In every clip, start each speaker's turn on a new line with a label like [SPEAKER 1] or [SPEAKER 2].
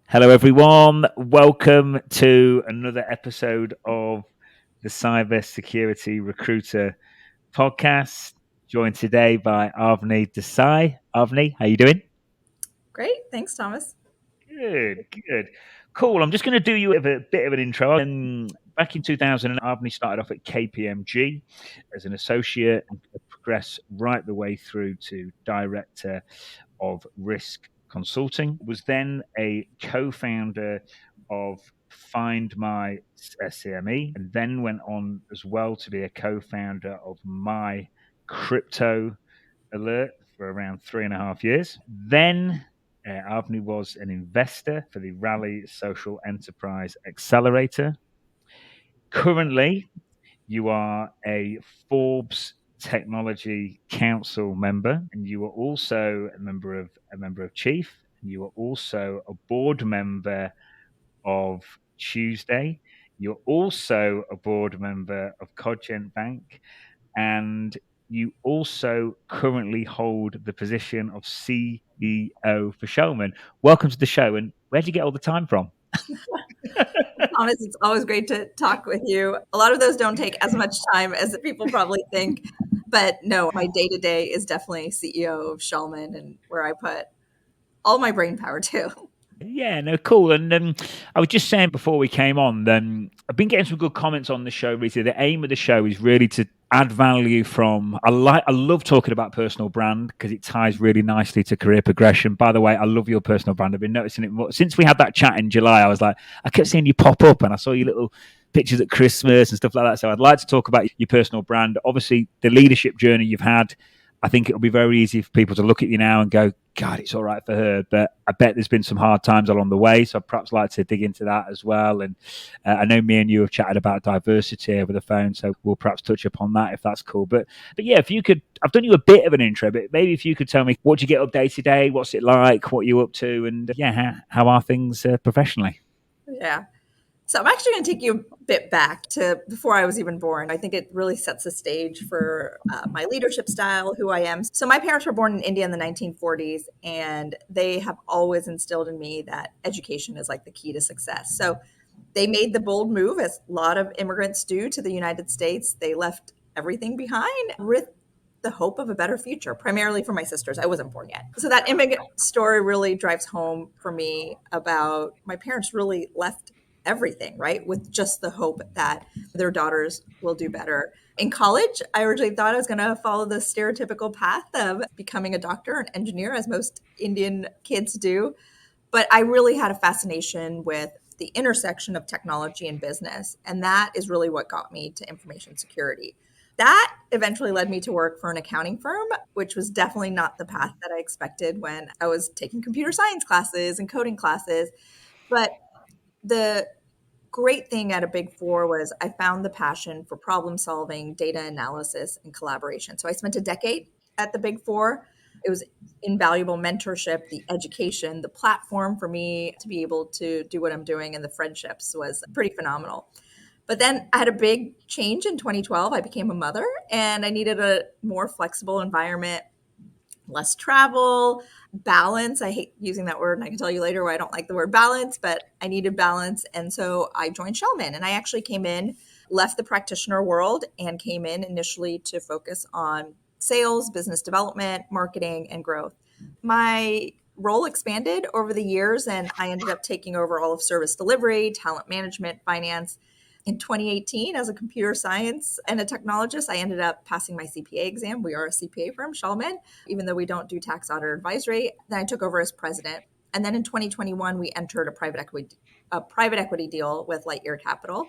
[SPEAKER 1] Hello, everyone. Welcome to another episode of the Cybersecurity Recruiter podcast. Joined today by Avani Desai. Avani, how you doing?
[SPEAKER 2] Great. Thanks, Thomas.
[SPEAKER 1] Good. Cool. I'm just going to do you a bit of an intro. Back in 2000, Avani started off at KPMG as an associate and progressed right the way through to director of risk consulting, was then a co-founder of Find My CME, and then went on as well to be a co-founder of My Crypto Alert for around 3.5 years. Then Avni was an investor for the Rally Social Enterprise Accelerator. Currently, you are a Forbes Technology Council member, and you are also a member of Chief. And you are also a board member of Tuesday. You're also a board member of Cogent Bank, and you also currently hold the position of CEO for Schellman. Welcome to the show. And where do you get all the time from?
[SPEAKER 2] Thomas, it's always great to talk with you. A lot of those don't take as much time as people probably think. But no, my day to day is definitely CEO of Schellman and where I put all my brain power too.
[SPEAKER 1] Yeah, no, cool. And I was just saying before we came on, I've been getting some good comments on the show recently. The aim of the show is really to add value from. I love talking about personal brand because it ties really nicely to career progression. By the way, I love your personal brand. I've been noticing it more since we had that chat in July. I was like, I kept seeing you pop up, and I saw your little pictures at Christmas and stuff like that. So I'd like to talk about your personal brand. Obviously, the leadership journey you've had. I think it'll be very easy for people to look at you now and go, God, it's all right for her. But I bet there's been some hard times along the way. So I'd perhaps like to dig into that as well. And I know me and you have chatted about diversity over the phone. So we'll perhaps touch upon that if that's cool. But yeah, if you could, I've done you a bit of an intro, but maybe if you could tell me what you get up day to day, what's it like, what you're up to, and yeah, how are things professionally?
[SPEAKER 2] Yeah. So I'm actually going to take you a bit back to before I was even born. I think it really sets the stage for my leadership style, who I am. So my parents were born in India in the 1940s, and they have always instilled in me that education is like the key to success. So they made the bold move, as a lot of immigrants do, to the United States. They left everything behind with the hope of a better future, primarily for my sisters. I wasn't born yet. So that immigrant story really drives home for me about my parents really left everything, right? With just the hope that their daughters will do better. In college, I originally thought I was going to follow the stereotypical path of becoming a doctor, an engineer, as most Indian kids do. But I really had a fascination with the intersection of technology and business. And that is really what got me to information security. That eventually led me to work for an accounting firm, which was definitely not the path that I expected when I was taking computer science classes and coding classes. But the great thing at a big four was I found the passion for problem solving, data analysis, and collaboration. So I spent a decade at the big four. It was invaluable mentorship, the education, the platform for me to be able to do what I'm doing, and the friendships was pretty phenomenal. But then I had a big change in 2012. I became a mother and I needed a more flexible environment, less travel, balance. I hate using that word, and I can tell you later why I don't like the word balance, but I needed balance. And so I joined Schellman, and I actually came in, left the practitioner world, and came in initially to focus on sales, business development, marketing, and growth. My role expanded over the years, and I ended up taking over all of service delivery, talent management, finance. In 2018, as a computer science and a technologist, I ended up passing my CPA exam. We are a CPA firm, Schellman, even though we don't do tax audit advisory. Then I took over as president. And then in 2021, we entered a private equity deal with Lightyear Capital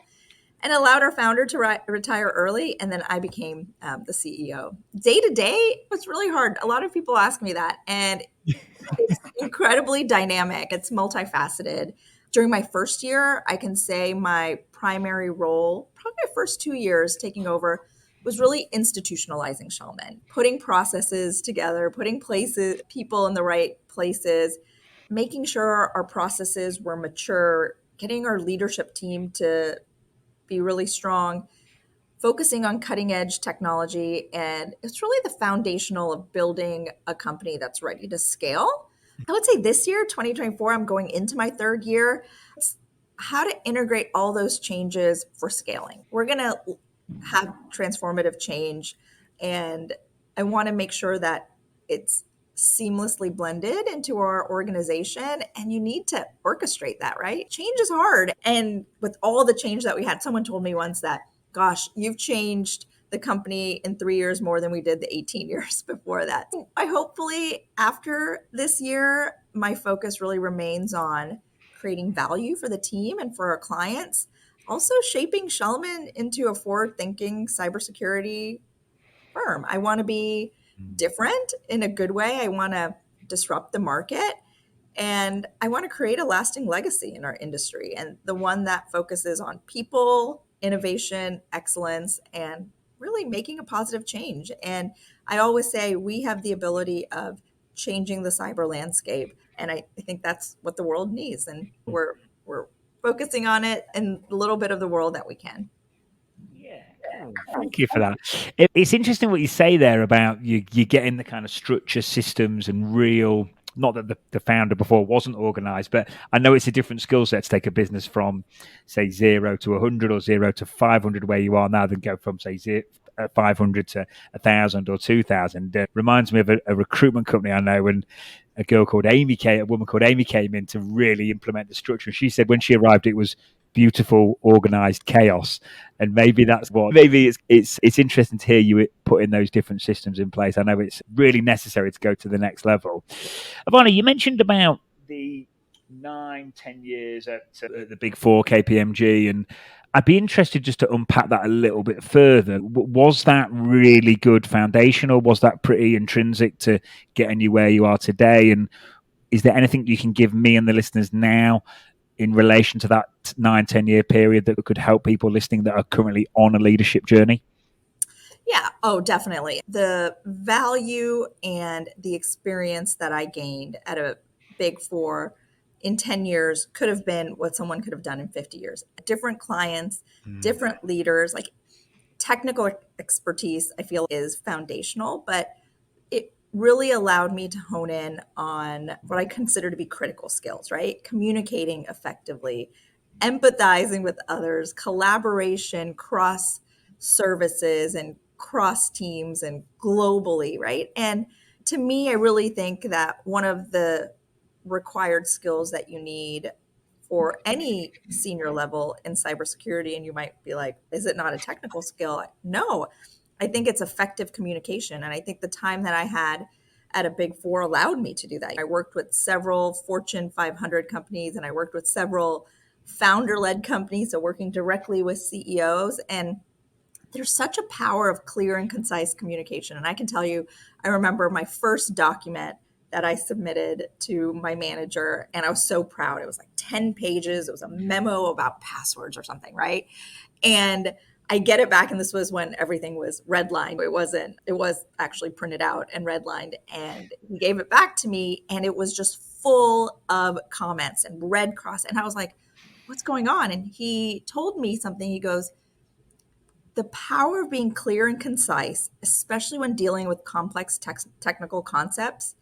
[SPEAKER 2] and allowed our founder to retire early. And then I became the CEO. Day to day was really hard. A lot of people ask me that. And it's incredibly dynamic. It's multifaceted. During my first year, I can say my primary role, probably my first 2 years taking over, was really institutionalizing Schellman, putting processes together, putting people in the right places, making sure our processes were mature, getting our leadership team to be really strong, focusing on cutting edge technology. And it's really the foundational of building a company that's ready to scale. I would say this year, 2024, I'm going into my third year. It's how to integrate all those changes for scaling. We're going to have transformative change, and I want to make sure that it's seamlessly blended into our organization, and you need to orchestrate that, right? Change is hard. And with all the change that we had, someone told me once that, gosh, you've changed the company in 3 years more than we did the 18 years before that. I hopefully after this year, my focus really remains on creating value for the team and for our clients, also shaping Schellman into a forward-thinking cybersecurity firm. I want to be different in a good way. I want to disrupt the market. And I want to create a lasting legacy in our industry, and the one that focuses on people, innovation, excellence, and really making a positive change. And I always say we have the ability of changing the cyber landscape. And I think that's what the world needs. And we're focusing on it in a little bit of the world that we can.
[SPEAKER 1] Yeah, cool. Thank you for that. It's interesting what you say there about you getting the kind of structure, systems, and real. Not that the founder before wasn't organized, but I know it's a different skill set to take a business from, say, 0 to 100 or 0 to 500, where you are now, than go from, say, 500 to 1,000 or 2,000. Reminds me of a recruitment company I know, and a woman called Amy came in to really implement the structure. She said when she arrived, it was beautiful, organized chaos. And maybe that's what. Maybe it's interesting to hear you putting those different systems in place. I know it's really necessary to go to the next level. Avani, you mentioned about the 9, 10 years at the Big Four, KPMG, and I'd be interested just to unpack that a little bit further. Was that really good foundation, or was that pretty intrinsic to getting you where you are today? And is there anything you can give me and the listeners now in relation to that 9, 10 year period that could help people listening that are currently on a leadership journey?
[SPEAKER 2] Yeah. Oh, definitely. The value and the experience that I gained at a Big Four in 10 years could have been what someone could have done in 50 years. Different clients, different leaders, like technical expertise, I feel is foundational, but it really allowed me to hone in on what I consider to be critical skills, right? Communicating effectively, empathizing with others, collaboration, cross services and cross teams and globally, right? And to me, I really think that one of the required skills that you need for any senior level in cybersecurity, and you might be like, is it not a technical skill? No, I think it's effective communication. And I think the time that I had at a Big Four allowed me to do that. I worked with several Fortune 500 companies, and I worked with several founder led companies, so working directly with CEOs. And there's such a power of clear and concise communication. And I can tell you, I remember my first document that I submitted to my manager, and I was so proud. It was like 10 pages. It was a memo about passwords or something, right? And I get it back, and this was when everything was redlined. It was actually printed out and redlined. And he gave it back to me, and it was just full of comments and red cross. And I was like, what's going on? And he told me something. He goes, the power of being clear and concise, especially when dealing with complex technical concepts,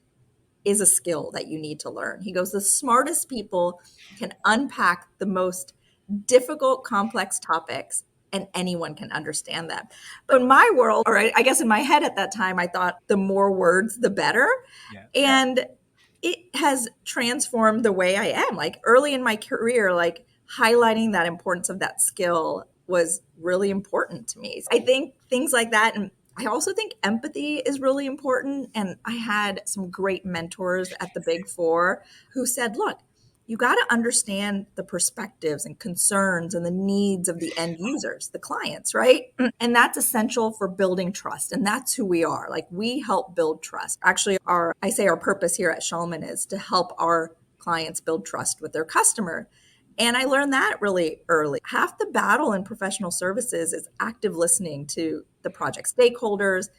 [SPEAKER 2] is a skill that you need to learn. He goes, the smartest people can unpack the most difficult, complex topics, and anyone can understand that. But in my world, or I guess in my head at that time, I thought the more words, the better. Yeah. And it has transformed the way I am. Like early in my career, like highlighting that importance of that skill was really important to me. I think things like that. And I also think empathy is really important. And I had some great mentors at the Big Four who said, look, you got to understand the perspectives and concerns and the needs of the end users, the clients, right? And that's essential for building trust. And that's who we are. Like we help build trust. Actually, our purpose here at Schellman is to help our clients build trust with their customer. And I learned that really early. Half the battle in professional services is active listening to the project stakeholders,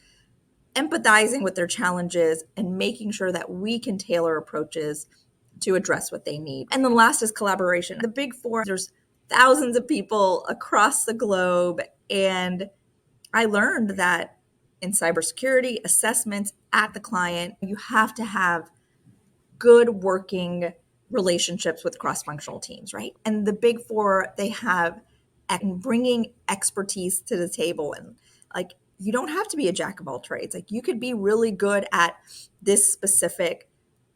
[SPEAKER 2] empathizing with their challenges, and making sure that we can tailor approaches to address what they need. And then last is collaboration. The Big Four, there's thousands of people across the globe. And I learned that in cybersecurity assessments at the client, you have to have good working relationships with cross-functional teams, right? And the big four, they have bringing expertise to the table. And like, you don't have to be a jack of all trades. Like, you could be really good at this specific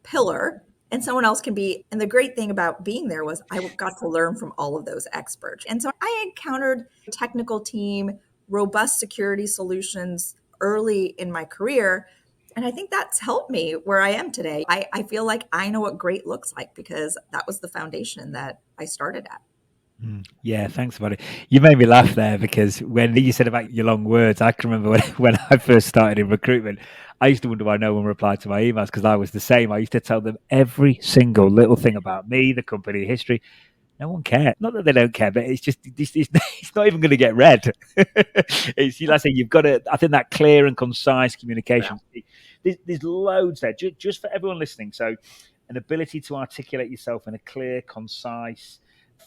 [SPEAKER 2] pillar and someone else can be. And the great thing about being there was I got to learn from all of those experts. And so I encountered a technical team, robust security solutions early in my career. And I think that's helped me where I am today. I feel like I know what great looks like because that was the foundation that I started at.
[SPEAKER 1] Yeah, thanks about it. You made me laugh there because when you said about your long words, I can remember when I first started in recruitment, I used to wonder why no one replied to my emails because I was the same. I used to tell them every single little thing about me, the company history. No one cared. Not that they don't care, but it's just it's not even going to get read. It's like I say, you've got to. I think that clear and concise communication.
[SPEAKER 2] Yeah.
[SPEAKER 1] There's loads there, just for everyone listening. So, an ability to articulate yourself in a clear, concise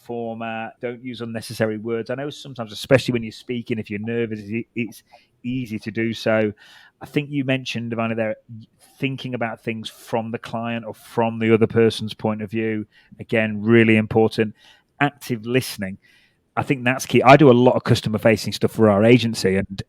[SPEAKER 1] format. Don't use unnecessary words. I know sometimes, especially when you're speaking, if you're nervous, it's easy to do so. I think you mentioned, Avani, there, thinking about things from the client or from the other person's point of view. Again, really important. Active listening. I think that's key. I do a lot of customer facing stuff for our agency, and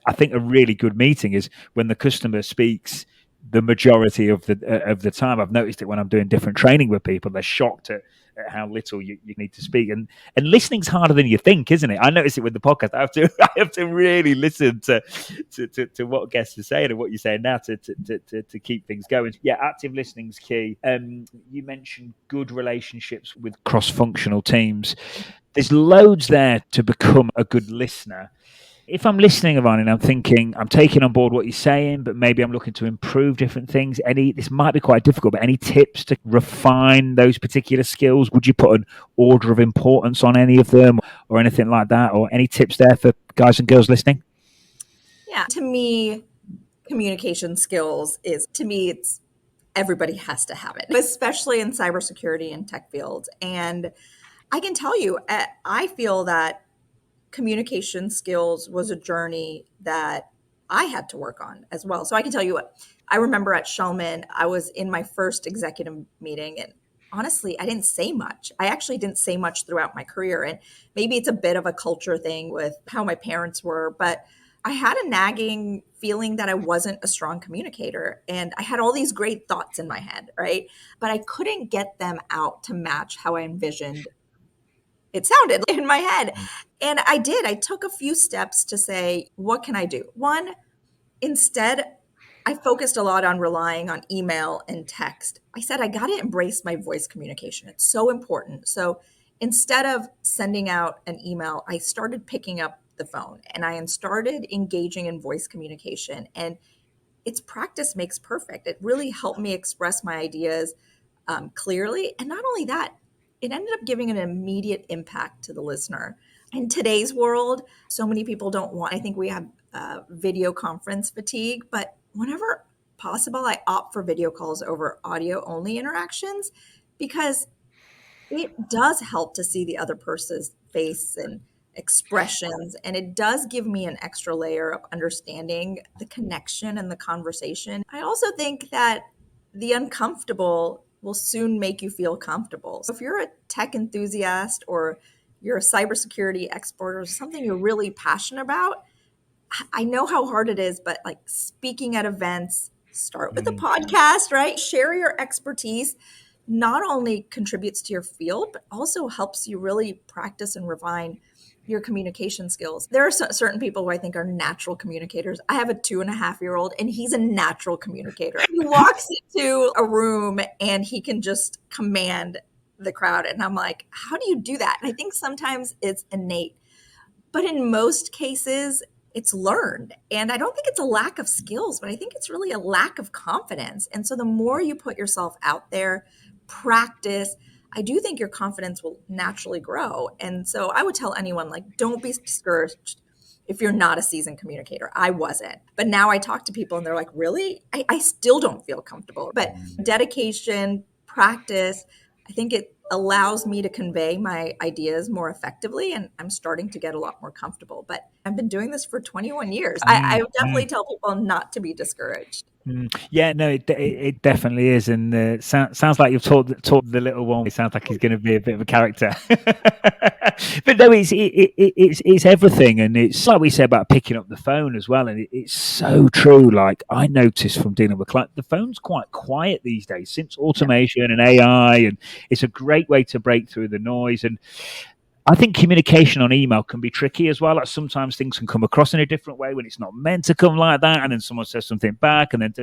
[SPEAKER 1] I think a really good meeting is when the customer speaks the majority of the time. I've noticed it when I'm doing different training with people; they're shocked at how little you need to speak, and listening's harder than you think, isn't it? I notice it with the podcast. I have to really listen to what guests are saying and what you're saying now to keep things going. Yeah, active listening's key. You mentioned good relationships with cross functional teams. There's loads there to become a good listener. If I'm listening, Avani, and I'm thinking, I'm taking on board what you're saying, but maybe I'm looking to improve different things. This might be quite difficult, but any tips to refine those particular skills? Would you put an order of importance on any of them or anything like that? Or any tips there for guys and girls listening?
[SPEAKER 2] Yeah. To me, communication skills it's everybody has to have it, especially in cybersecurity and tech fields. And I can tell you, I feel that communication skills was a journey that I had to work on as well. So I can tell you what, I remember at Schellman, I was in my first executive meeting, and honestly, I didn't say much. I actually didn't say much throughout my career. And maybe it's a bit of a culture thing with how my parents were, but I had a nagging feeling that I wasn't a strong communicator. And I had all these great thoughts in my head, right? But I couldn't get them out to match how I envisioned it sounded in my head. And I did. I took a few steps to say, what can I do? One, instead, I focused a lot on relying on email and text. I said, I got to embrace my voice communication. It's so important. So instead of sending out an email, I started picking up the phone and I started engaging in voice communication. And it's practice makes perfect. It really helped me express my ideas clearly. And not only that, it ended up giving an immediate impact to the listener. In today's world, so many people don't want, I think we have video conference fatigue, but whenever possible, I opt for video calls over audio only interactions because it does help to see the other person's face and expressions. And it does give me an extra layer of understanding the connection and the conversation. I also think that the uncomfortable will soon make you feel comfortable. So if you're a tech enthusiast or you're a cybersecurity expert or something you're really passionate about, I know how hard it is, but like speaking at events, start with a podcast, right? Share your expertise. Not only contributes to your field, but also helps you really practice and refine your communication skills. There are certain people who I think are natural communicators. I have a 2.5-year-old and he's a natural communicator. He walks into a room and he can just command the crowd. And I'm like, how do you do that? And I think sometimes it's innate, but in most cases, it's learned. And I don't think it's a lack of skills, but I think it's really a lack of confidence. And so the more you put yourself out there, practice, I do think your confidence will naturally grow. And so I would tell anyone, like, don't be discouraged if you're not a seasoned communicator. I wasn't. But now I talk to people and they're like, really? I still don't feel comfortable. But dedication, practice, I think it allows me to convey my ideas more effectively. And I'm starting to get a lot more comfortable. But I've been doing this for 21 years. I definitely tell people not to be discouraged.
[SPEAKER 1] Yeah, no, it definitely is, and sounds like you've taught the little one. It sounds like he's going to be a bit of a character. But no, it's everything, and it's like we said about picking up the phone as well, and it's so true. Like I noticed from dealing with clients, the phone's quite quiet these days since automation and AI, and it's a great way to break through the noise. And I think communication on email can be tricky as well. Like sometimes things can come across in a different way when it's not meant to come like that, and then someone says something back, and then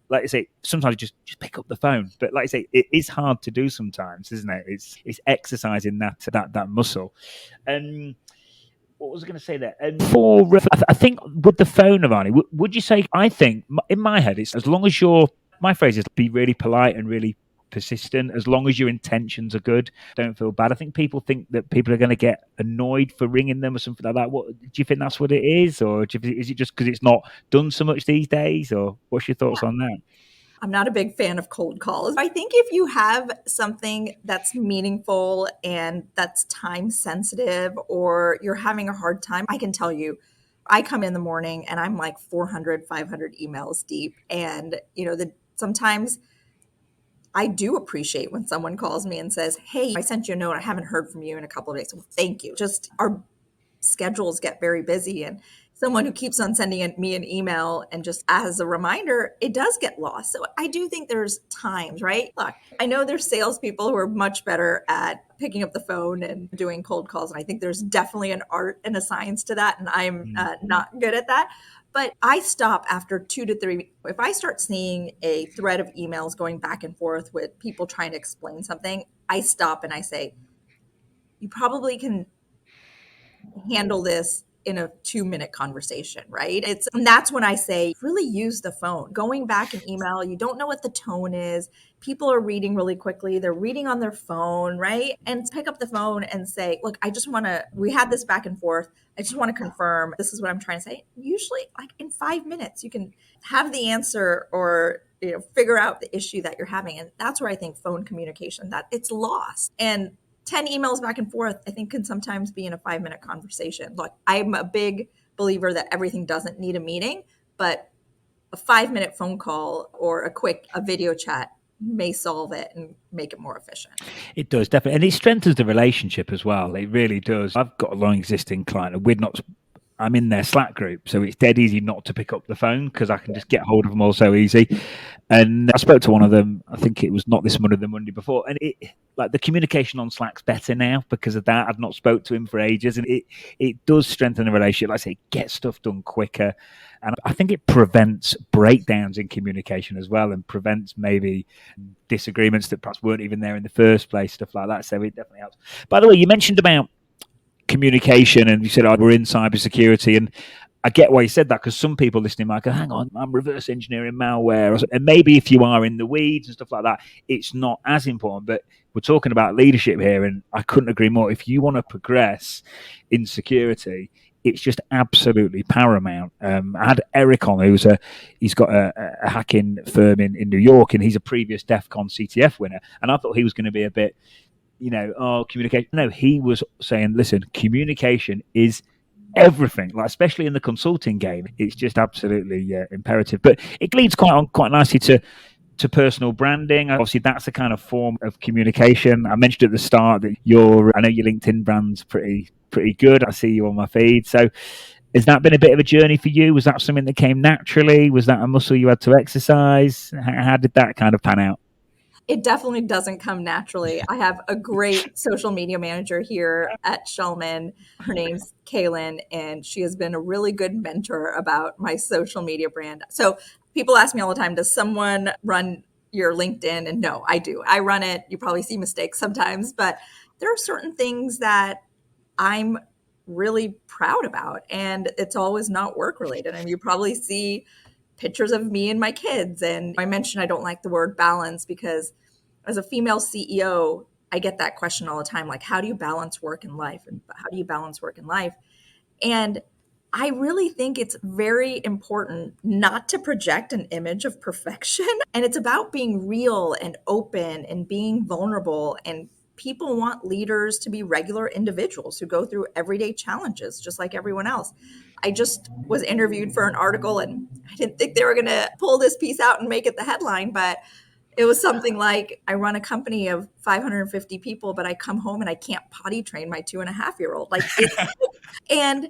[SPEAKER 1] like I say, sometimes just pick up the phone. But like I say, it is hard to do sometimes, isn't it? It's exercising that muscle. And what was I going to say there? And I think with the phone, Avani, would you say? I think in my head, it's as long as you're. My phrase is be really polite and really persistent. As long as your intentions are good, don't feel bad. I think people think that people are going to get annoyed for ringing them or something like that. What do you think that's what it is, or is it just because it's not done so much these days, or what's your thoughts on that?
[SPEAKER 2] I'm not a big fan of cold calls. I think if you have something that's meaningful and that's time sensitive or you're having a hard time, I can tell you, I come in the morning and I'm like 400, 500 emails deep. And, sometimes I do appreciate when someone calls me and says, "Hey, I sent you a note. I haven't heard from you in a couple of days." Well, thank you. Just our schedules get very busy, and someone who keeps on sending me an email and just as a reminder, it does get lost. So I do think there's times, right? Look, I know there's salespeople who are much better at picking up the phone and doing cold calls, and I think there's definitely an art and a science to that, and I'm not good at that. But I stop after 2 to 3. If I start seeing a thread of emails going back and forth with people trying to explain something, I stop and I say, you probably can handle this in a 2-minute conversation, right? And that's when I say, really use the phone. Going back an email, you don't know what the tone is. People are reading really quickly. They're reading on their phone, right? And pick up the phone and say, look, we had this back and forth. I just want to confirm this is what I'm trying to say. Usually, like in 5 minutes, you can have the answer or figure out the issue that you're having. And that's where I think phone communication, that it's lost. And 10 emails back and forth, I think can sometimes be in a 5-minute conversation. Look, I'm a big believer that everything doesn't need a meeting, but a 5-minute phone call or a video chat may solve it and make it more efficient.
[SPEAKER 1] It does definitely, and it strengthens the relationship as well. It really does. I've got a long existing client, and I'm in their Slack group, so it's dead easy not to pick up the phone because I can just get hold of them all so easy. And I spoke to one of them. I think it was not this Monday, the Monday before, and the communication on Slack's better now because of that. I've not spoke to him for ages, and it does strengthen the relationship. Like I say, get stuff done quicker, and I think it prevents breakdowns in communication as well, and prevents maybe disagreements that perhaps weren't even there in the first place, stuff like that. So it definitely helps. By the way, you mentioned about communication, and you said, "Oh, we're in cybersecurity," and I get why you said that because some people listening might go, "Hang on, I'm reverse engineering malware," and maybe if you are in the weeds and stuff like that, it's not as important. But we're talking about leadership here, and I couldn't agree more. If you want to progress in security, it's just absolutely paramount. I had Eric on, he's got a hacking firm in New York, and he's a previous DEF CON CTF winner, and I thought he was going to be a bit communication. No, he was saying, listen, communication is everything, like especially in the consulting game. It's just absolutely imperative. But it leads quite nicely to personal branding. Obviously, that's a kind of form of communication. I mentioned at the start that I know your LinkedIn brand's pretty good. I see you on my feed. So has that been a bit of a journey for you? Was that something that came naturally? Was that a muscle you had to exercise? How did that kind of pan out?
[SPEAKER 2] It definitely doesn't come naturally. I have a great social media manager here at Schellman. Her name's Kaylin, and she has been a really good mentor about my social media brand. So people ask me all the time, does someone run your LinkedIn? And no, I do. I run it. You probably see mistakes sometimes, but there are certain things that I'm really proud about, and it's always not work related. I mean, you probably see pictures of me and my kids. And I mentioned I don't like the word balance because as a female CEO, I get that question all the time, like, how do you balance work and life? And how do you balance work and life? And I really think it's very important not to project an image of perfection. And it's about being real and open and being vulnerable. And people want leaders to be regular individuals who go through everyday challenges just like everyone else. I just was interviewed for an article and I didn't think they were going to pull this piece out and make it the headline, but it was something like, I run a company of 550 people, but I come home and I can't potty train my 2.5-year-old. And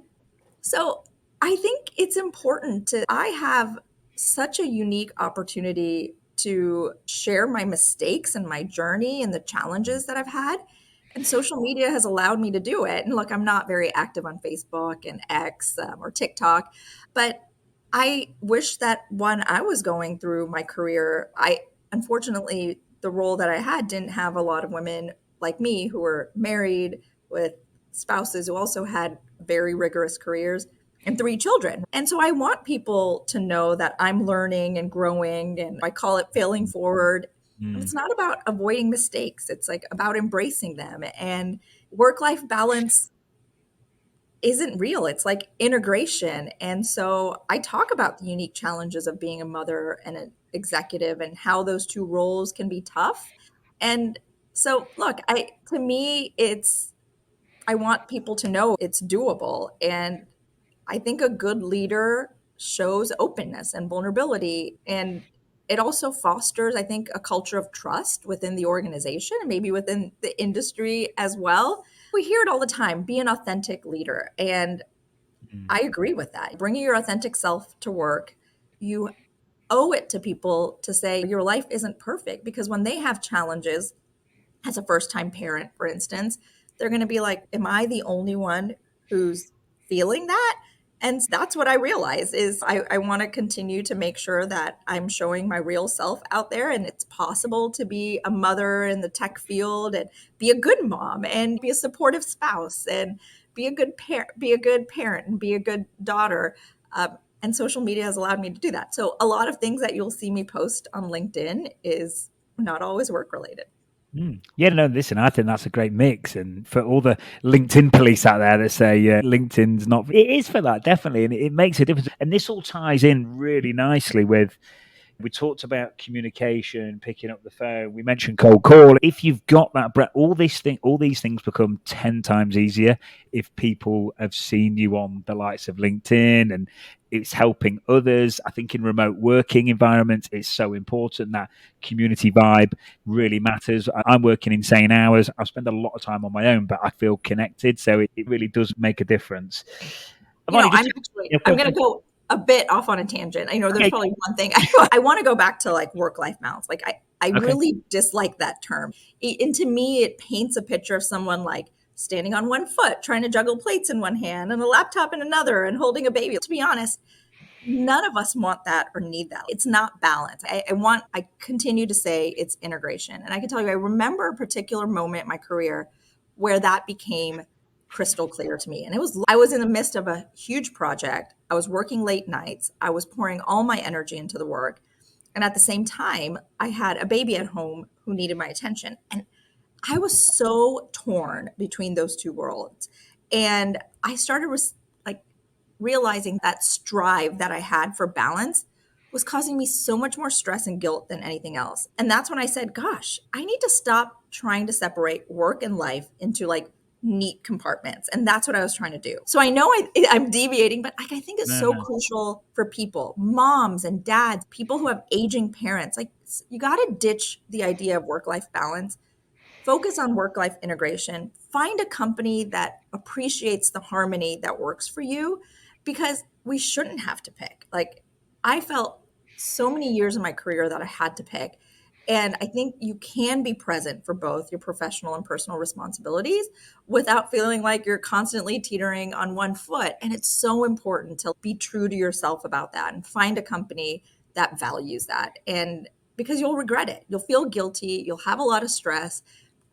[SPEAKER 2] so I think it's important I have such a unique opportunity to share my mistakes and my journey and the challenges that I've had. And social media has allowed me to do it. And look, I'm not very active on Facebook and X or TikTok, but I wish that when I was going through my career, unfortunately, the role that I had didn't have a lot of women like me who were married with spouses who also had very rigorous careers and 3 children. And so I want people to know that I'm learning and growing, and I call it failing forward. And it's not about avoiding mistakes. It's like about embracing them. And work-life balance isn't real. It's like integration. And so I talk about the unique challenges of being a mother and an executive and how those 2 roles can be tough. And so look, to me, I want people to know it's doable. And I think a good leader shows openness and vulnerability. And it also fosters, I think, a culture of trust within the organization and maybe within the industry as well. We hear it all the time, be an authentic leader. And I agree with that. Bringing your authentic self to work, you owe it to people to say your life isn't perfect, because when they have challenges, as a first-time parent, for instance, they're going to be like, am I the only one who's feeling that? And that's what I realize is I want to continue to make sure that I'm showing my real self out there, and it's possible to be a mother in the tech field and be a good mom and be a supportive spouse and be a good parent and be a good daughter. And social media has allowed me to do that. So a lot of things that you'll see me post on LinkedIn is not always work related.
[SPEAKER 1] Yeah, no, listen, I think that's a great mix. And for all the LinkedIn police out there that say LinkedIn's not, it is for that, definitely. And it makes a difference. And this all ties in really nicely with, we talked about communication, picking up the phone. We mentioned cold call. If you've got that breadth, all these things become 10 times easier if people have seen you on the likes of LinkedIn, and it's helping others. I think in remote working environments, it's so important that community vibe really matters. I'm working insane hours. I spend a lot of time on my own, but I feel connected. So it really does make a difference.
[SPEAKER 2] Avani, I'm going to go a bit off on a tangent. I know there's probably one thing I want to go back to, like work-life balance. Like I really dislike that term. And to me, it paints a picture of someone like standing on one foot, trying to juggle plates in one hand and a laptop in another and holding a baby. To be honest, none of us want that or need that. It's not balance. I continue to say it's integration. And I can tell you, I remember a particular moment in my career where that became crystal clear to me. And I was in the midst of a huge project. I was working late nights. I was pouring all my energy into the work. And at the same time, I had a baby at home who needed my attention. And I was so torn between those 2 worlds. And I started realizing that strive that I had for balance was causing me so much more stress and guilt than anything else. And that's when I said, gosh, I need to stop trying to separate work and life into like neat compartments. And that's what I was trying to do. So I know I'm deviating, but I think it's so crucial for people, moms and dads, people who have aging parents. Like, you got to ditch the idea of work-life balance. Focus on work-life integration. Find a company that appreciates the harmony that works for you, because we shouldn't have to pick. Like, I felt so many years in my career that I had to pick. And I think you can be present for both your professional and personal responsibilities without feeling like you're constantly teetering on one foot. And it's so important to be true to yourself about that and find a company that values that. And because you'll regret it, you'll feel guilty, you'll have a lot of stress.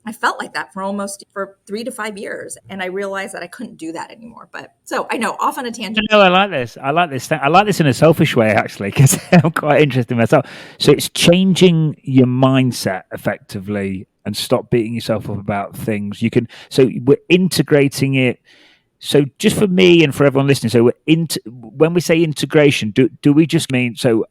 [SPEAKER 2] I felt like that for 3 to 5 years. And I realized that I couldn't do that anymore. But so I know, off on a tangent.
[SPEAKER 1] No, I like this. I like this in a selfish way, actually, because I'm quite interested myself. So it's changing your mindset effectively and stop beating yourself up about things. So we're integrating it. So just for me and for everyone listening, so when we say integration, do we just mean, so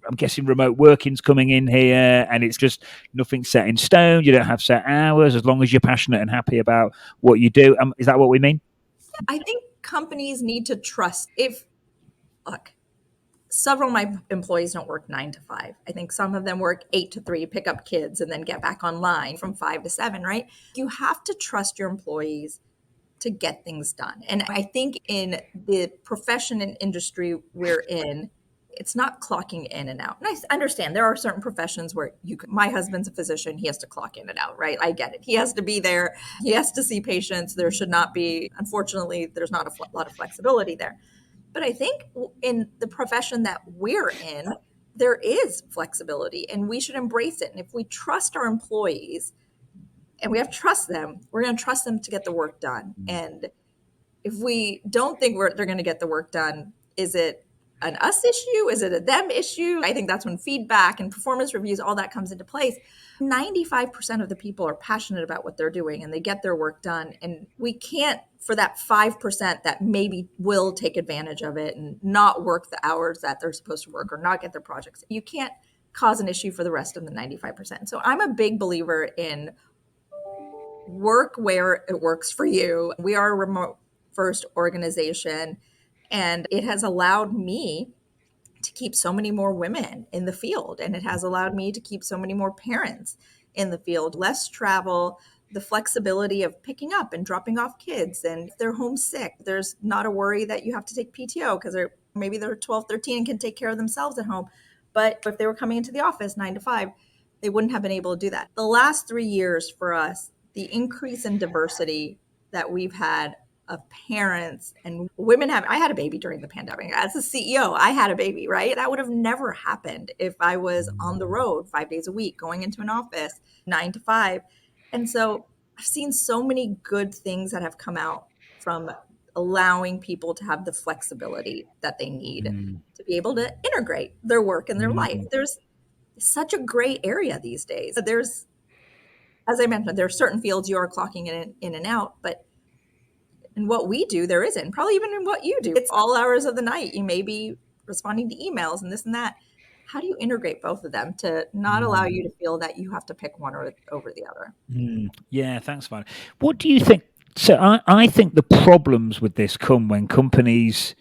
[SPEAKER 1] I'm guessing remote working's coming in here, and it's just nothing set in stone. You don't have set hours as long as you're passionate and happy about what you do. Is that what we mean?
[SPEAKER 2] I think companies need to trust. If look, several of my employees don't work 9 to 5. I think some of them work 8 to 3, pick up kids, and then get back online from 5 to 7. Right? You have to trust your employees to get things done. And I think in the profession and industry we're in, it's not clocking in and out. And I understand there are certain professions where my husband's a physician, he has to clock in and out, right? I get it. He has to be there, he has to see patients. There should not be, unfortunately, there's not a lot of flexibility there. But I think in the profession that we're in, there is flexibility and we should embrace it. And if we trust our employees and we have to trust them, we're going to trust them to get the work done. And if we don't think they're going to get the work done, is it an us issue? Is it a them issue? I think that's when feedback and performance reviews, all that comes into place. 95% of the people are passionate about what they're doing and they get their work done. And we can't, for that 5% that maybe will take advantage of it and not work the hours that they're supposed to work or not get their projects, you can't cause an issue for the rest of the 95%. So I'm a big believer in work where it works for you. We are a remote first organization, and it has allowed me to keep so many more women in the field, and it has allowed me to keep so many more parents in the field. Less travel, the flexibility of picking up and dropping off kids, and if they're homesick, there's not a worry that you have to take PTO because maybe they're 12, 13 and can take care of themselves at home. But if they were coming into the office 9 to 5, they wouldn't have been able to do that. The last 3 years for us, the increase in diversity that we've had of parents and women I had a baby during the pandemic. As a CEO, I had a baby, right? That would have never happened if I was on the road 5 days a week, going into an office 9 to 5. And so I've seen so many good things that have come out from allowing people to have the flexibility that they need to be able to integrate their work and their life. There's such a gray area these days. There's, as I mentioned, there are certain fields you are clocking in and out, but in what we do, there isn't. Probably even in what you do. It's all hours of the night. You may be responding to emails and this and that. How do you integrate both of them to not allow you to feel that you have to pick one over the other?
[SPEAKER 1] Yeah, thanks, Violet. What do you think? So I think the problems with this come when companies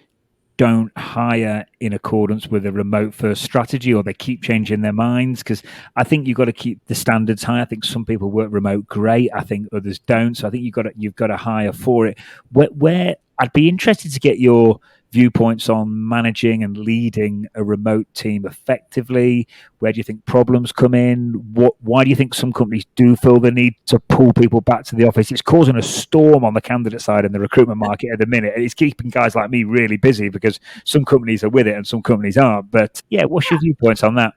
[SPEAKER 1] don't hire in accordance with a remote first strategy, or they keep changing their minds, because I think you've got to keep the standards high. I think some people work remote great, I think others don't, so I think you've got to hire for it. Where I'd be interested to get your viewpoints on managing and leading a remote team effectively. Where do you think problems come in? Why do you think some companies do feel the need to pull people back to the office? It's causing a storm on the candidate side in the recruitment market at the minute. It's keeping guys like me really busy because some companies are with it and some companies aren't. But yeah, what's your viewpoints on that?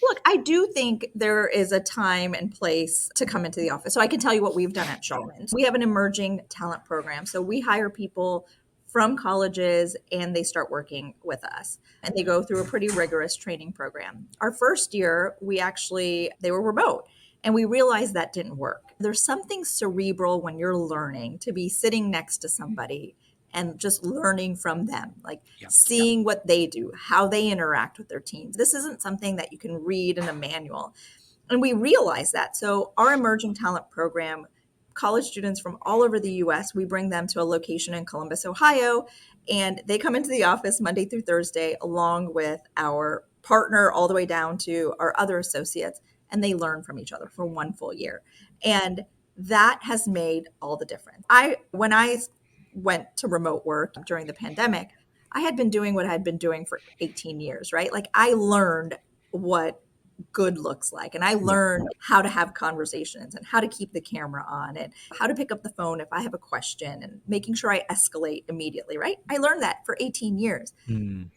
[SPEAKER 2] Look, I do think there is a time and place to come into the office. So I can tell you what we've done at Schellman. We have an emerging talent program. So we hire people from colleges and they start working with us. And they go through a pretty rigorous training program. Our first year, they were remote. And we realized that didn't work. There's something cerebral when you're learning to be sitting next to somebody and just learning from them, like seeing what they do, how they interact with their teams. This isn't something that you can read in a manual. And we realize that. So our emerging talent program, college students from all over the US, we bring them to a location in Columbus, Ohio, and they come into the office Monday through Thursday along with our partner all the way down to our other associates, and they learn from each other for one full year. And that has made all the difference. When I went to remote work during the pandemic, I had been doing what I had been doing for 18 years, right? Like I learned what good looks like. And I learned how to have conversations and how to keep the camera on and how to pick up the phone if I have a question and making sure I escalate immediately, right? I learned that for 18 years. You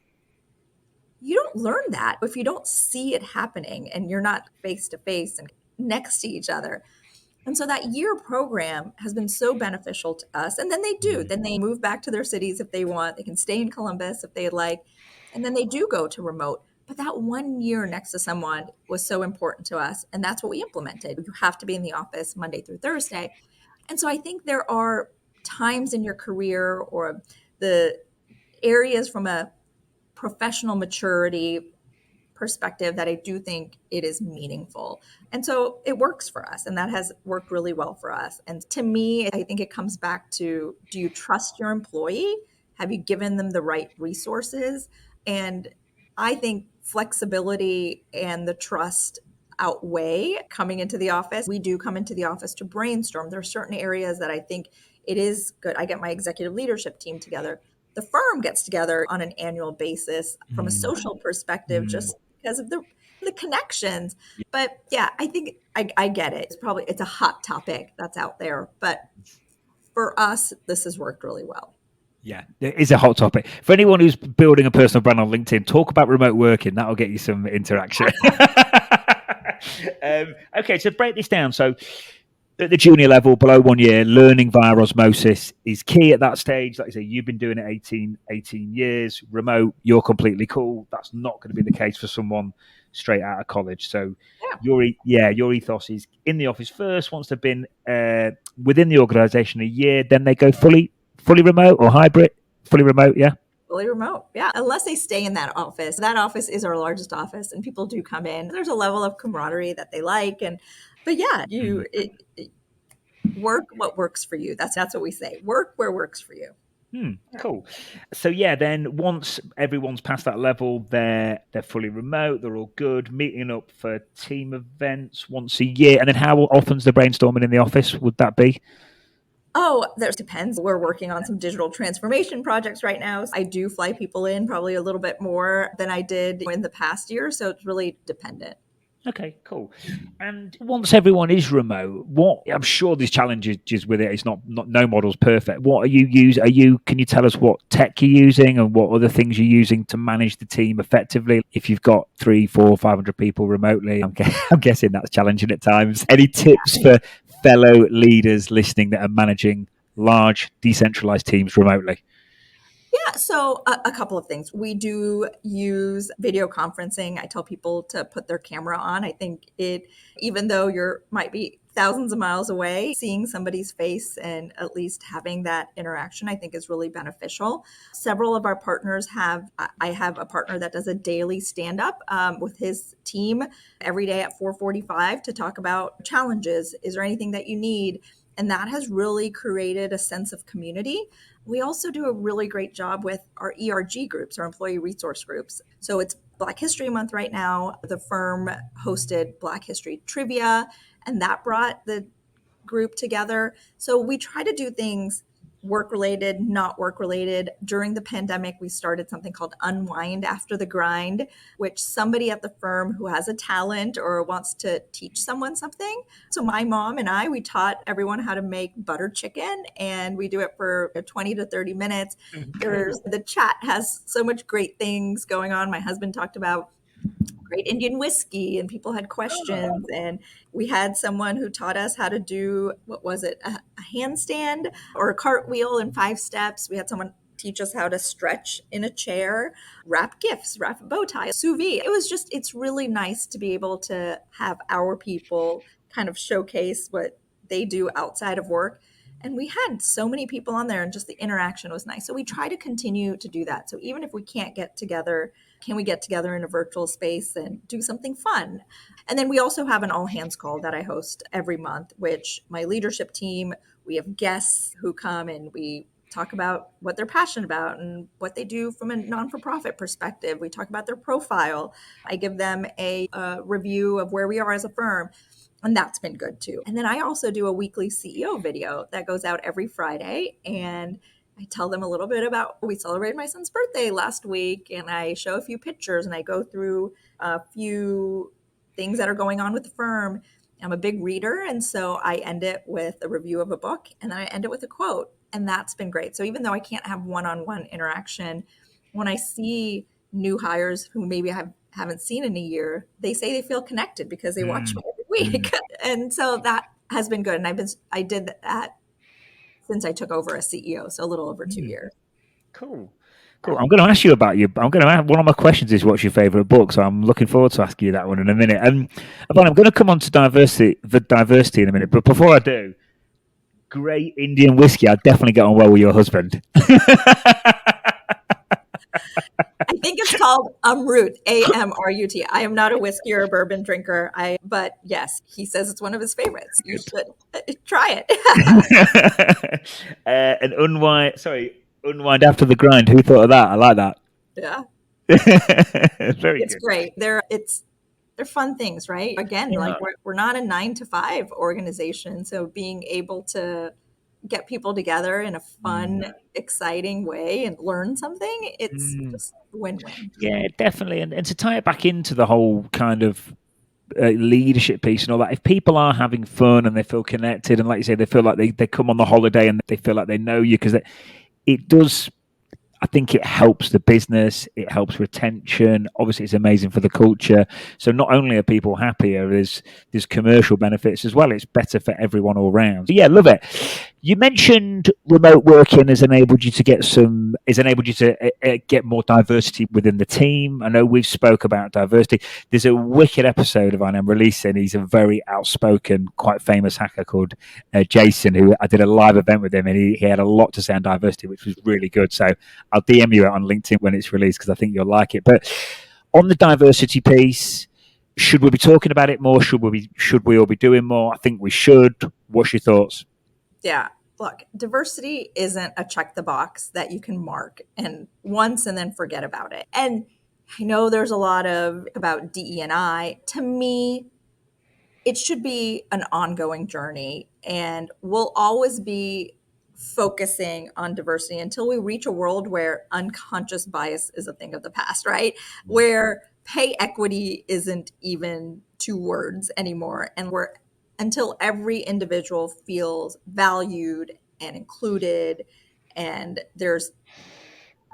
[SPEAKER 2] don't learn that if you don't see it happening and you're not face to face and next to each other. And so that year program has been so beneficial to us. And then then they move back to their cities if they want. They can stay in Columbus if they'd like. And then they do go to remote. But that 1 year next to someone was so important to us. And that's what we implemented. You have to be in the office Monday through Thursday. And so I think there are times in your career or the areas from a professional maturity perspective that I do think it is meaningful. And so it works for us, and that has worked really well for us. And to me, I think it comes back to, do you trust your employee? Have you given them the right resources? And I think flexibility and the trust outweigh coming into the office. We do come into the office to brainstorm. There are certain areas that I think it is good. I get my executive leadership team together. The firm gets together on an annual basis from a social perspective, just because of the connections. But yeah, I think I get it. It's a hot topic that's out there, but for us, this has worked really well.
[SPEAKER 1] Yeah, it is a hot topic. For anyone who's building a personal brand on LinkedIn, talk about remote working. That'll get you some interaction. Okay, so break this down. So at the junior level, below 1 year, learning via osmosis is key at that stage. Like I say, you've been doing it 18 years. Remote, you're completely cool. That's not going to be the case for someone straight out of college. So your ethos is in the office first. Once they've been within the organization a year, then they go fully remote or hybrid, fully remote. Yeah.
[SPEAKER 2] Fully remote. Yeah. Unless they stay in that office. That office is our largest office, and people do come in. There's a level of camaraderie that they like. But yeah, work what works for you. That's what we say. Work where works for you.
[SPEAKER 1] Cool. So yeah, then once everyone's past that level, they're fully remote, they're all good, meeting up for team events once a year. And then how often's the brainstorming in the office would that be?
[SPEAKER 2] Oh, that depends. We're working on some digital transformation projects right now. I do fly people in probably a little bit more than I did in the past year. So it's really dependent.
[SPEAKER 1] Okay, cool. And once everyone is remote, I'm sure there's challenges with it. It's not no model's perfect. What are you using? Can you tell us what tech you're using and what other things you're using to manage the team effectively? If you've got 300, 400, 500 people remotely, I'm guessing that's challenging at times. Any tips for fellow leaders listening that are managing large decentralized teams remotely?
[SPEAKER 2] Yeah, so a couple of things. We do use video conferencing. I tell people to put their camera on. I think even though might be thousands of miles away, seeing somebody's face and at least having that interaction, I think is really beneficial. Several of our partners I have a partner that does a daily stand-up with his team every day at 4:45 to talk about challenges. Is there anything that you need? And that has really created a sense of community. We also do a really great job with our ERG groups, our employee resource groups. So it's Black History Month right now. The firm hosted Black History Trivia, and that brought the group together. So we try to do things work-related, not work-related. During the pandemic, we started something called Unwind After the Grind, which somebody at the firm who has a talent or wants to teach someone something. So my mom and we taught everyone how to make butter chicken, and we do it for 20 to 30 minutes. The chat has so much great things going on. My husband talked about great Indian whiskey, and people had questions. And we had someone who taught us how to do, what was it, a handstand or a cartwheel in 5 steps. We had someone teach us how to stretch in a chair, wrap gifts, wrap a bow tie, sous vide. It's really nice to be able to have our people kind of showcase what they do outside of work. And we had so many people on there, and just the interaction was nice. So we try to continue to do that. So even if we can't get together, can we get together in a virtual space and do something fun? And then we also have an all hands call that I host every month, which my leadership team, we have guests who come and we talk about what they're passionate about and what they do from a non-for-profit perspective. We talk about their profile. I give them a review of where we are as a firm. And that's been good too. And then I also do a weekly CEO video that goes out every Friday. And I tell them a little bit about, we celebrated my son's birthday last week, and I show a few pictures and I go through a few things that are going on with the firm. I'm a big reader. And so I end it with a review of a book, and then I end it with a quote. And that's been great. So even though I can't have one-on-one interaction, when I see new hires who maybe haven't seen in a year, they say they feel connected because they watch me every week. And so that has been good. And I did that since I took over as CEO, so a little over 2 years.
[SPEAKER 1] Cool. I'm going to ask you about one of my questions is, what's your favorite book? So I'm looking forward to asking you that one in a minute. And Avani, I'm going to come on to diversity in a minute. But before I do, great Indian whiskey. I'd definitely get on well with your husband.
[SPEAKER 2] I think it's called Amrut, Amrut. I am not a whiskey or a bourbon drinker. But yes, he says it's one of his favorites. You should try it.
[SPEAKER 1] And unwind after the grind. Who thought of that? I like that.
[SPEAKER 2] Yeah,
[SPEAKER 1] Very
[SPEAKER 2] it's
[SPEAKER 1] good.
[SPEAKER 2] great. They're fun things, right? Again, like we're not a 9 to 5 organization, so being able to get people together in a fun, exciting way and learn something, it's just win-win.
[SPEAKER 1] Yeah, definitely. And to tie it back into the whole kind of leadership piece and all that, if people are having fun and they feel connected, and like you say, they feel like they come on the holiday and they feel like they know you, because it does, I think it helps the business, it helps retention. Obviously, it's amazing for the culture. So not only are people happier, there's commercial benefits as well. It's better for everyone all round. So yeah, love it. You mentioned remote working has enabled you to get more diversity within the team. I know we've spoke about diversity. There's a wicked episode of I'm releasing. He's a very outspoken, quite famous hacker called Jason, who I did a live event with him, and he had a lot to say on diversity, which was really good. So I'll DM you on LinkedIn when it's released, because I think you'll like it. But on the diversity piece, should we be talking about it more? Should we all be doing more? I think we should. What's your thoughts?
[SPEAKER 2] Yeah. Look, diversity isn't a check the box that you can mark and once and then forget about it. And I know there's a lot about DE&I. To me, it should be an ongoing journey, and we'll always be focusing on diversity until we reach a world where unconscious bias is a thing of the past, right? Where pay equity isn't even 2 words anymore, and until every individual feels valued and included, and there's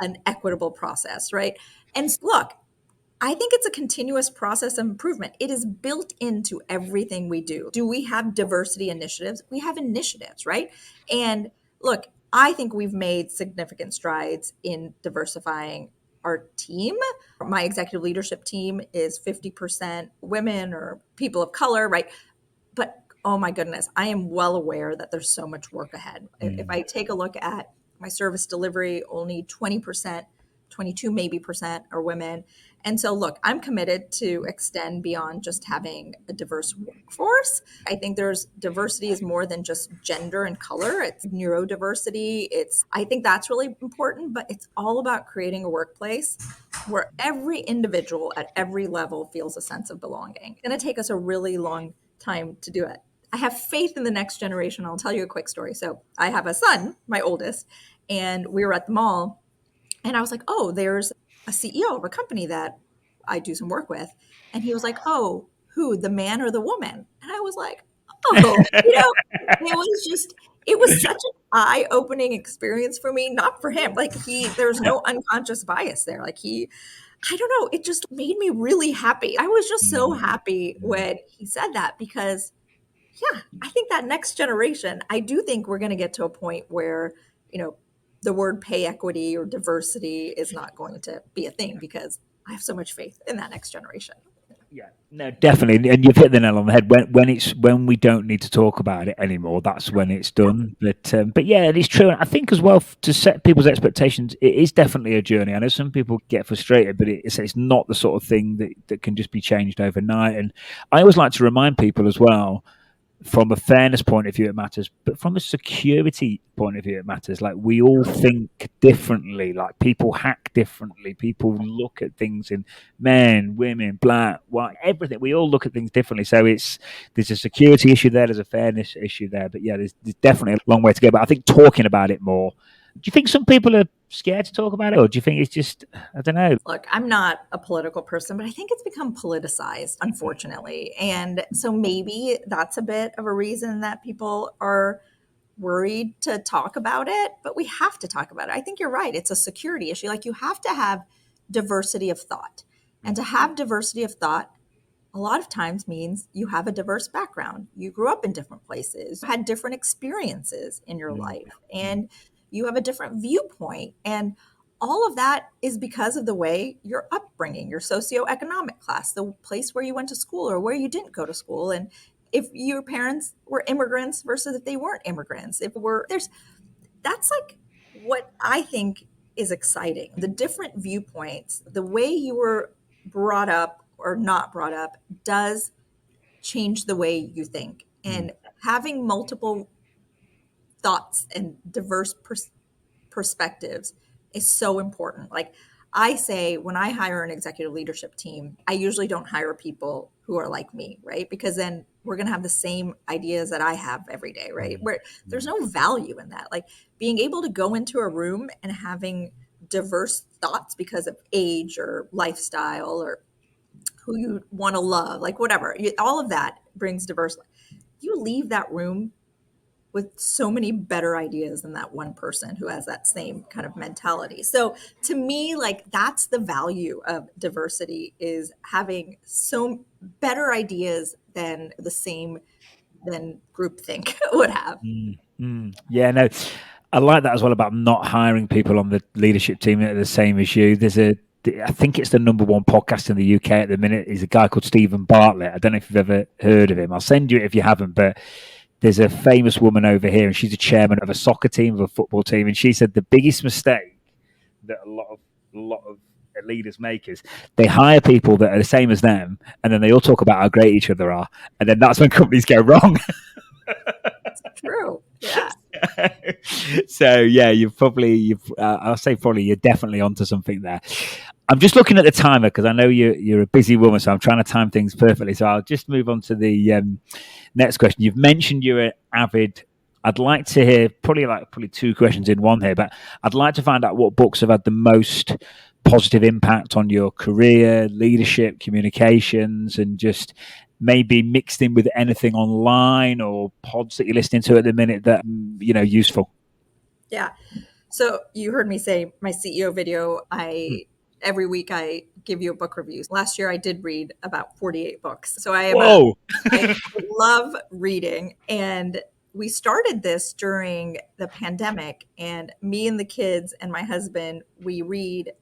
[SPEAKER 2] an equitable process, right? And look, I think it's a continuous process of improvement. It is built into everything we do. Do we have diversity initiatives? We have initiatives, right? And look, I think we've made significant strides in diversifying our team. My executive leadership team is 50% women or people of color, right? But oh my goodness, I am well aware that there's so much work ahead. If I take a look at my service delivery, only 20%, 22 maybe percent are women. And so, look, I'm committed to extend beyond just having a diverse workforce. I think there's diversity is more than just gender and color. It's neurodiversity. I think that's really important, but it's all about creating a workplace where every individual at every level feels a sense of belonging. It's going to take us a really long time to do it. I have faith in the next generation. I'll tell you a quick story. So I have a son, my oldest, and we were at the mall, and I was like, oh, there's a CEO of a company that I do some work with. And he was like, oh, who, the man or the woman? And I was like, oh, it was such an eye-opening experience for me, not for him. Like there's no unconscious bias there. I don't know, it just made me really happy. I was just so happy when he said that, because yeah, I think that next generation, I do think we're going to get to a point where, the word pay equity or diversity is not going to be a thing, because I have so much faith in that next generation.
[SPEAKER 1] Yeah, no, definitely, and you've hit the nail on the head. When we don't need to talk about it anymore, that's when it's done. But yeah, it's true. And I think as well, to set people's expectations, it is definitely a journey. I know some people get frustrated, but it's not the sort of thing that can just be changed overnight. And I always like to remind people as well, from a fairness point of view, it matters, but from a security point of view, it matters. Like, we all think differently. Like, people hack differently. People look at things in men, women, black, white, everything. We all look at things differently. So there's a security issue there. There's a fairness issue there. But yeah, there's definitely a long way to go. But I think talking about it more. Do you think some people are scared to talk about it, or do you think it's just, I don't know?
[SPEAKER 2] Look, I'm not a political person, but I think it's become politicized, unfortunately. And so maybe that's a bit of a reason that people are worried to talk about it, but we have to talk about it. I think you're right. It's a security issue. Like, you have to have diversity of thought. And to have diversity of thought, a lot of times means you have a diverse background. You grew up in different places, you had different experiences in your life, and you have a different viewpoint. And all of that is because of the way your upbringing, your socioeconomic class, the place where you went to school or where you didn't go to school. And if your parents were immigrants versus if they weren't immigrants, that's like what I think is exciting. The different viewpoints, the way you were brought up or not brought up does change the way you think. And having multiple thoughts and diverse perspectives is so important. Like I say, when I hire an executive leadership team, I usually don't hire people who are like me, right? Because then we're going to have the same ideas that I have every day, right? Where there's no value in that. Like being able to go into a room and having diverse thoughts because of age or lifestyle or who you want to love, like whatever, all of that brings diversity. You leave that room with so many better ideas than that one person who has that same kind of mentality. So to me, like that's the value of diversity, is having so better ideas than the same than groupthink would have.
[SPEAKER 1] Yeah, no, I like that as well about not hiring people on the leadership team that are the same as you. I think it's the number one podcast in the UK at the minute. He's a guy called Stephen Bartlett. I don't know if you've ever heard of him. I'll send you it if you haven't, but there's a famous woman over here, and she's a chairman of a soccer team, of a football team, and she said the biggest mistake that a lot of leaders make is they hire people that are the same as them, and then they all talk about how great each other are, and then that's when companies go wrong.
[SPEAKER 2] That's true. Yeah.
[SPEAKER 1] So yeah, I'll say probably you're definitely onto something there. I'm just looking at the timer because I know you're a busy woman, so I'm trying to time things perfectly. So I'll just move on to the next question. You've mentioned you're an avid. I'd like to hear probably two questions in one here, but I'd like to find out what books have had the most positive impact on your career, leadership, communications, and just maybe mixed in with anything online or pods that you're listening to at the minute that useful.
[SPEAKER 2] Yeah. So you heard me say my CEO video. Every week I give you a book review. Last year I did read about 48 books. So I love reading, and we started this during the pandemic, and me and the kids and my husband, we read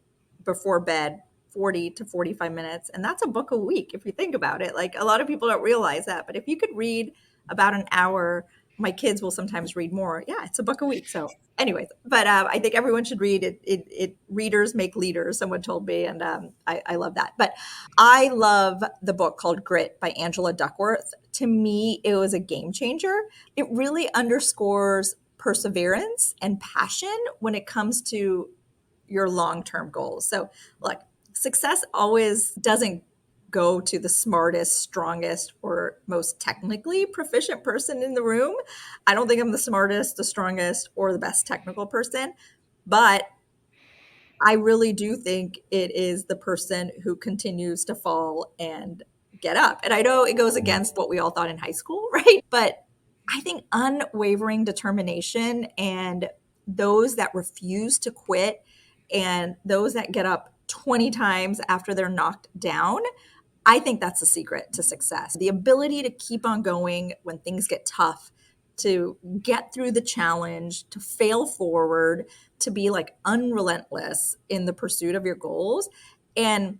[SPEAKER 2] before bed 40 to 45 minutes. And that's a book a week if you think about it. Like a lot of people don't realize that, but if you could read about an hour, my kids will sometimes read more. Yeah, it's a book a week. So anyways, but I think everyone should read it. Readers make leaders, someone told me, and I love that. But I love the book called Grit by Angela Duckworth. To me, it was a game changer. It really underscores perseverance and passion when it comes to your long-term goals. So look, success always doesn't go to the smartest, strongest, or most technically proficient person in the room. I don't think I'm the smartest, the strongest, or the best technical person, but I really do think it is the person who continues to fall and get up. And I know it goes against what we all thought in high school, right? But I think unwavering determination and those that refuse to quit and those that get up 20 times after they're knocked down, I think that's the secret to success. The ability to keep on going when things get tough, to get through the challenge, to fail forward, to be like unrelentless in the pursuit of your goals. And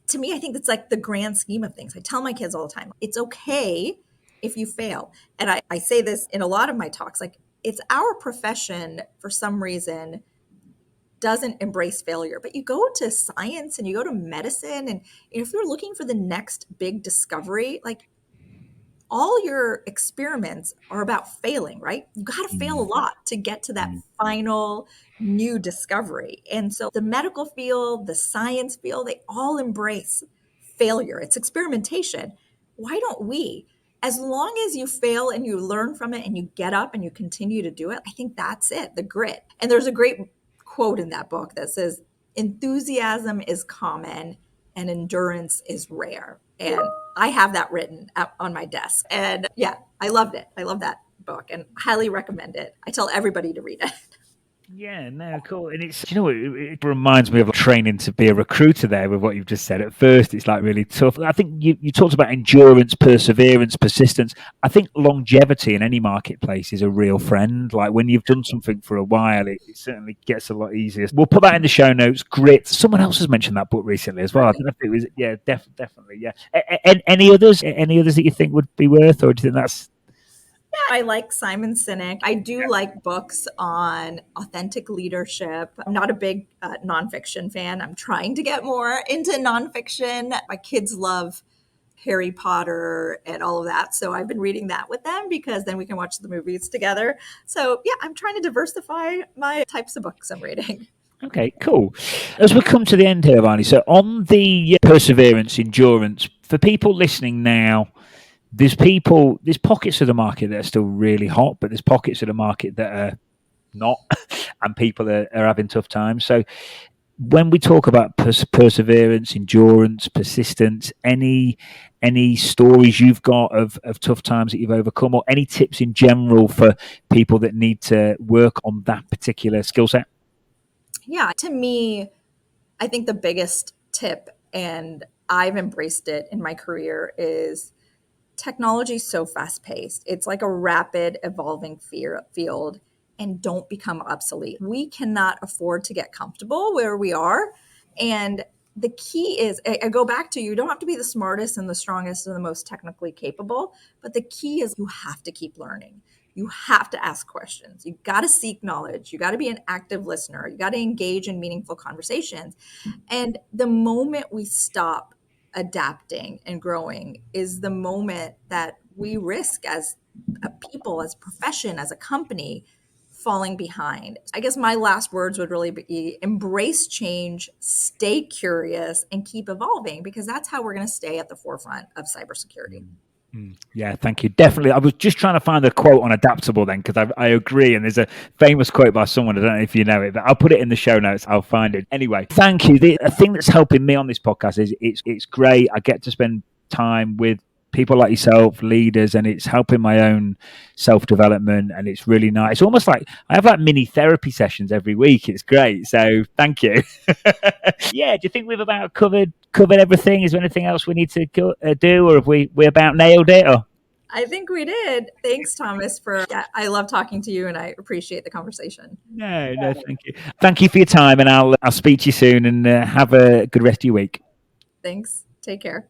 [SPEAKER 2] to me, I think that's like the grand scheme of things. I tell my kids all the time, it's okay if you fail. And I say this in a lot of my talks, like it's our profession for some reason doesn't embrace failure. But you go to science and you go to medicine, and if you're looking for the next big discovery, like all your experiments are about failing, right? You got to fail a lot to get to that final new discovery. And so the medical field, the science field, they all embrace failure. It's experimentation. Why don't we? As long as you fail and you learn from it and you get up and you continue to do it, I think that's it, the grit. And there's a great quote in that book that says, enthusiasm is common and endurance is rare. And I have that written on my desk. And yeah, I loved it. I love that book and highly recommend it. I tell everybody to read it.
[SPEAKER 1] Yeah, no, cool. And it's, it reminds me of training to be a recruiter there with what you've just said. At first, it's like really tough. I think you talked about endurance, perseverance, persistence. I think longevity in any marketplace is a real friend. Like when you've done something for a while, it certainly gets a lot easier. We'll put that in the show notes. Grit. Someone else has mentioned that book recently as well. I don't know if it was, yeah, definitely. Yeah. Any others that you think would be worth, or do you think that's...
[SPEAKER 2] I like Simon Sinek. I do like books on authentic leadership. I'm not a big nonfiction fan. I'm trying to get more into nonfiction. My kids love Harry Potter and all of that. So I've been reading that with them because then we can watch the movies together. So yeah, I'm trying to diversify my types of books I'm reading.
[SPEAKER 1] Okay, cool. As we come to the end here, Avani, so on the perseverance, endurance, for people listening now, there's pockets of the market that are still really hot, but there's pockets of the market that are not, and people are having tough times. So when we talk about perseverance, endurance, persistence, any stories you've got of tough times that you've overcome, or any tips in general for people that need to work on that particular skill set?
[SPEAKER 2] Yeah, to me, I think the biggest tip, and I've embraced it in my career, is technology is so fast paced. It's like a rapid evolving field, and don't become obsolete. We cannot afford to get comfortable where we are. And the key is, I go back to, you don't have to be the smartest and the strongest and the most technically capable, but the key is you have to keep learning. You have to ask questions. You got to seek knowledge. You got to be an active listener. You got to engage in meaningful conversations. And the moment we stop adapting and growing is the moment that we risk, as a people, as a profession, as a company, falling behind. I guess my last words would really be embrace change, stay curious, and keep evolving, because that's how we're going to stay at the forefront of cybersecurity.
[SPEAKER 1] Yeah, thank you. Definitely. I was just trying to find a quote on adaptable then, because I agree. And there's a famous quote by someone. I don't know if you know it, but I'll put it in the show notes. I'll find it. Anyway, thank you. The thing that's helping me on this podcast is it's great. I get to spend time with people like yourself, leaders, and it's helping my own self development. And it's really nice. It's almost like I have like mini therapy sessions every week. It's great. So thank you. Yeah. Do you think we've about covered everything? Is there anything else we need to do, or have we about nailed it? Or
[SPEAKER 2] I think we did. Thanks, Thomas, for, yeah, I love talking to you and I appreciate the conversation.
[SPEAKER 1] no, thank you for your time, and I'll speak to you soon, and have a good rest of your week.
[SPEAKER 2] Thanks. Take care.